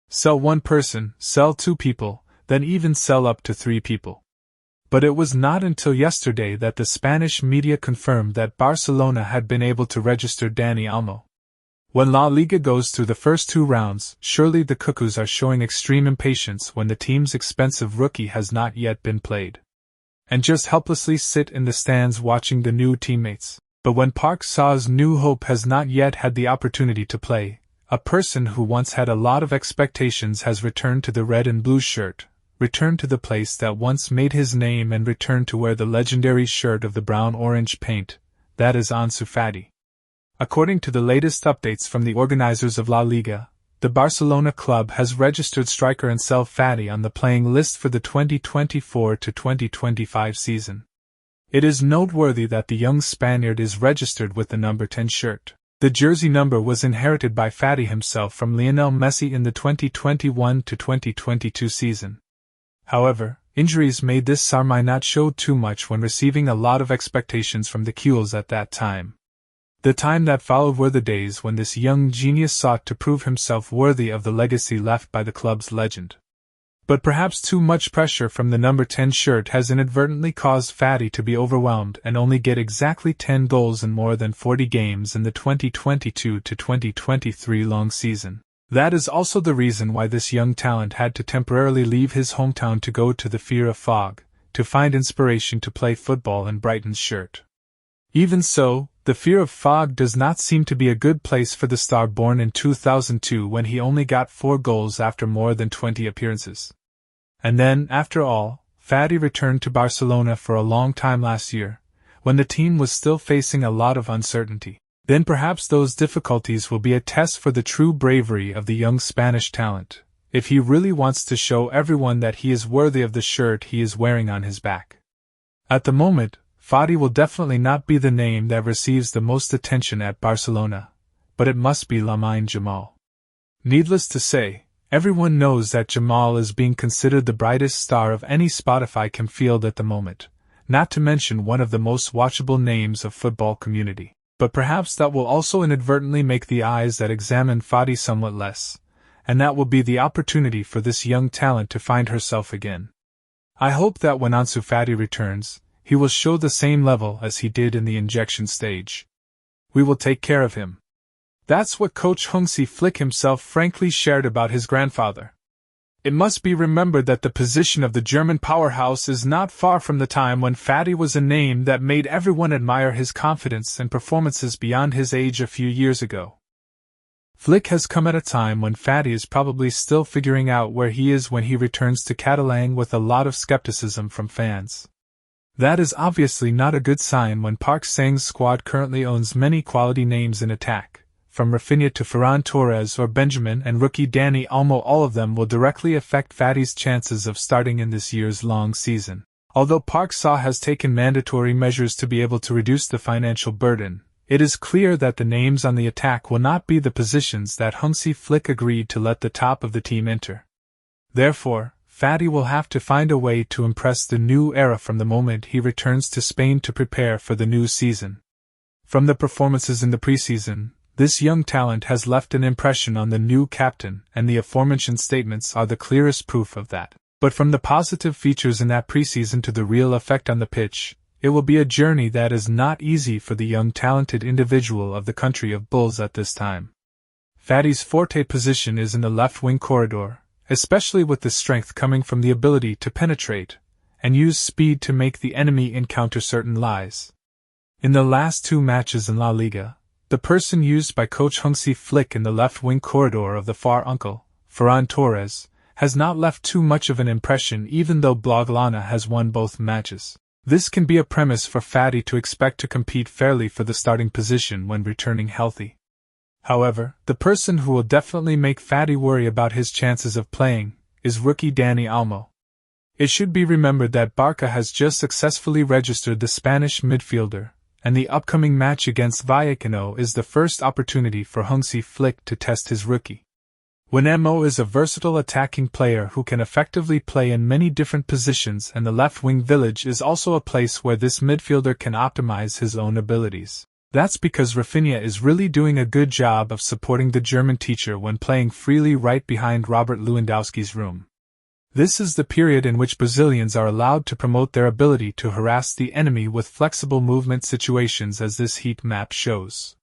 Sell one person, sell two people, then even sell up to three people. But it was not until yesterday that the Spanish media confirmed that Barcelona had been able to register Dani Olmo. When La Liga goes through the first two rounds, surely the Cuckoos are showing extreme impatience when the team's expensive rookie has not yet been played, and just helplessly sit in the stands watching the new teammates. But when Park Saw's new hope has not yet had the opportunity to play, a person who once had a lot of expectations has returned to the red and blue shirt, returned to the place that once made his name, and returned to wear the legendary shirt of the brown-orange paint, that is Ansu Fati. According to the latest updates from the organizers of La Liga, the Barcelona club has registered striker Ansu Fati on the playing list for the 2024-2025 season. It is noteworthy that the young Spaniard is registered with the number 10 shirt. The jersey number was inherited by Fati himself from Lionel Messi in the 2021-2022 season. However, injuries made this Sarmai not show too much when receiving a lot of expectations from the Cules at that time. The time that followed were the days when this young genius sought to prove himself worthy of the legacy left by the club's legend. But perhaps too much pressure from the number 10 shirt has inadvertently caused Fati to be overwhelmed and only get exactly 10 goals in more than 40 games in the 2022-2023 long season. That is also the reason why this young talent had to temporarily leave his hometown to go to the Fear of Fog, to find inspiration to play football in Brighton's shirt. Even so, the Fear of Fog does not seem to be a good place for the star born in 2002 when he only got 4 goals after more than 20 appearances. And then, after all, Fati returned to Barcelona for a long time last year, when the team was still facing a lot of uncertainty. Then perhaps those difficulties will be a test for the true bravery of the young Spanish talent, if he really wants to show everyone that he is worthy of the shirt he is wearing on his back. At the moment, Fati will definitely not be the name that receives the most attention at Barcelona, but it must be Lamine Yamal. Needless to say, everyone knows that Yamal is being considered the brightest star of any Spotify Cam field at the moment, not to mention one of the most watchable names of football community. But perhaps that will also inadvertently make the eyes that examine Fati somewhat less, and that will be the opportunity for this young talent to find herself again. I hope that when Ansu Fati returns, he will show the same level as he did in the injection stage. We will take care of him. That's what coach Hansi Flick himself frankly shared about his grandfather. It must be remembered that the position of the German powerhouse is not far from the time when Fati was a name that made everyone admire his confidence and performances beyond his age a few years ago. Flick has come at a time when Fati is probably still figuring out where he is when he returns to Catalan with a lot of skepticism from fans. That is obviously not a good sign when Park Sang-'s squad currently owns many quality names in attack. From Rafinha to Ferran Torres or Benjamin and rookie Dani Olmo, all of them will directly affect Fati's chances of starting in this year's long season. Although Park Saw has taken mandatory measures to be able to reduce the financial burden, it is clear that the names on the attack will not be the positions that Hansi Flick agreed to let the top of the team enter. Therefore, Fati will have to find a way to impress the new era from the moment he returns to Spain to prepare for the new season. From the performances in the preseason, this young talent has left an impression on the new captain, and the aforementioned statements are the clearest proof of that. But from the positive features in that preseason to the real effect on the pitch, it will be a journey that is not easy for the young talented individual of the country of Bulls at this time. Fati's forte position is in the left wing corridor, especially with the strength coming from the ability to penetrate and use speed to make the enemy encounter certain lies. In the last 2 matches in La Liga, the person used by coach Hansi Flick in the left wing corridor of the far uncle, Ferran Torres, has not left too much of an impression even though Blaugrana has won both matches. This can be a premise for Fati to expect to compete fairly for the starting position when returning healthy. However, the person who will definitely make Fati worry about his chances of playing is rookie Dani Olmo. It should be remembered that Barca has just successfully registered the Spanish midfielder, and the upcoming match against Vallecano is the first opportunity for Hansi Flick to test his rookie. When Mo is a versatile attacking player who can effectively play in many different positions, and the left wing village is also a place where this midfielder can optimize his own abilities. That's because Rafinha is really doing a good job of supporting the German teacher when playing freely right behind Robert Lewandowski's room. This is the period in which Brazilians are allowed to promote their ability to harass the enemy with flexible movement situations, as this heat map shows.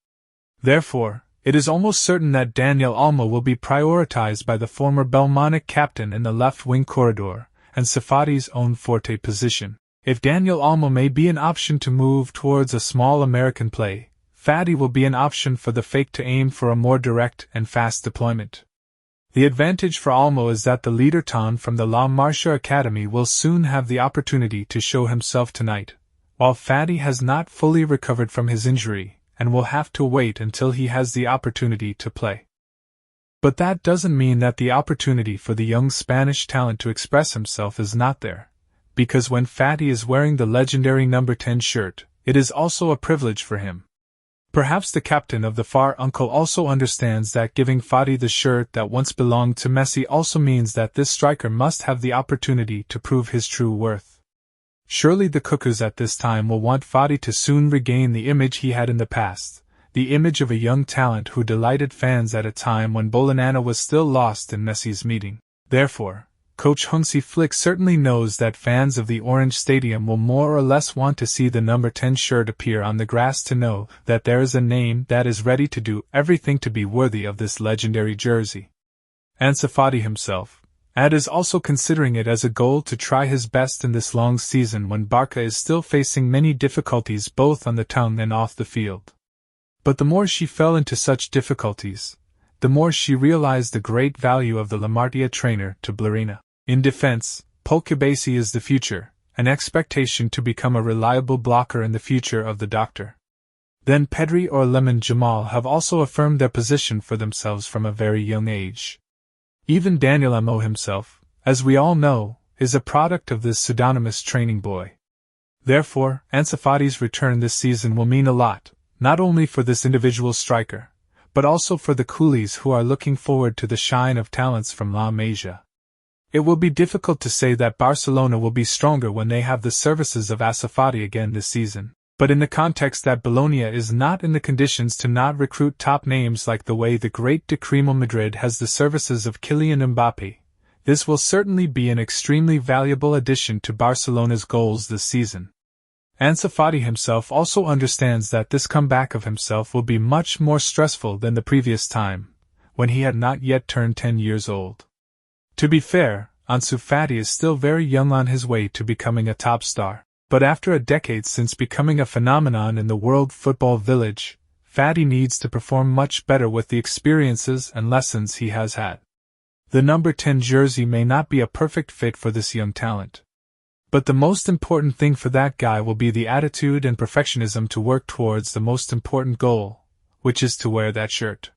Therefore, it is almost certain that Daniel Olmo will be prioritized by the former Belmonic captain in the left-wing corridor, and Ansu Fati's own forte position. If Daniel Olmo may be an option to move towards a small American play, Fati will be an option for the fake to aim for a more direct and fast deployment. The advantage for Olmo is that the leader Ton from the La Marcha Academy will soon have the opportunity to show himself tonight, while Fati has not fully recovered from his injury and will have to wait until he has the opportunity to play. But that doesn't mean that the opportunity for the young Spanish talent to express himself is not there, because when Fati is wearing the legendary number 10 shirt, it is also a privilege for him. Perhaps the captain of the far uncle also understands that giving Fati the shirt that once belonged to Messi also means that this striker must have the opportunity to prove his true worth. Surely the Cuckoos at this time will want Fati to soon regain the image he had in the past, the image of a young talent who delighted fans at a time when Bolinana was still lost in Messi's meeting. Therefore, Coach Hansi Flick certainly knows that fans of the Orange Stadium will more or less want to see the number 10 shirt appear on the grass to know that there is a name that is ready to do everything to be worthy of this legendary jersey. Ansu Fati himself, is also considering it as a goal to try his best in this long season when Barca is still facing many difficulties both on the tongue and off the field. But the more she fell into such difficulties, the more she realized the great value of the La Martia trainer to Blarina. In defense, Polkabasi is the future, an expectation to become a reliable blocker in the future of the doctor. Then Pedri or Lemon Jamal have also affirmed their position for themselves from a very young age. Even Daniel Olmo himself, as we all know, is a product of this pseudonymous training boy. Therefore, Ansu Fati's return this season will mean a lot, not only for this individual striker, but also for the coolies who are looking forward to the shine of talents from La Masia. It will be difficult to say that Barcelona will be stronger when they have the services of Ansu Fati again this season, but in the context that Bologna is not in the conditions to not recruit top names like the way the great de Cremo Madrid has the services of Kylian Mbappé, this will certainly be an extremely valuable addition to Barcelona's goals this season. Ansu Fati himself also understands that this comeback of himself will be much more stressful than the previous time, when he had not yet turned 10 years old. To be fair, Ansu Fati is still very young on his way to becoming a top star, but after a decade since becoming a phenomenon in the world football village, Fati needs to perform much better with the experiences and lessons he has had. The number 10 jersey may not be a perfect fit for this young talent, but the most important thing for that guy will be the attitude and perfectionism to work towards the most important goal, which is to wear that shirt.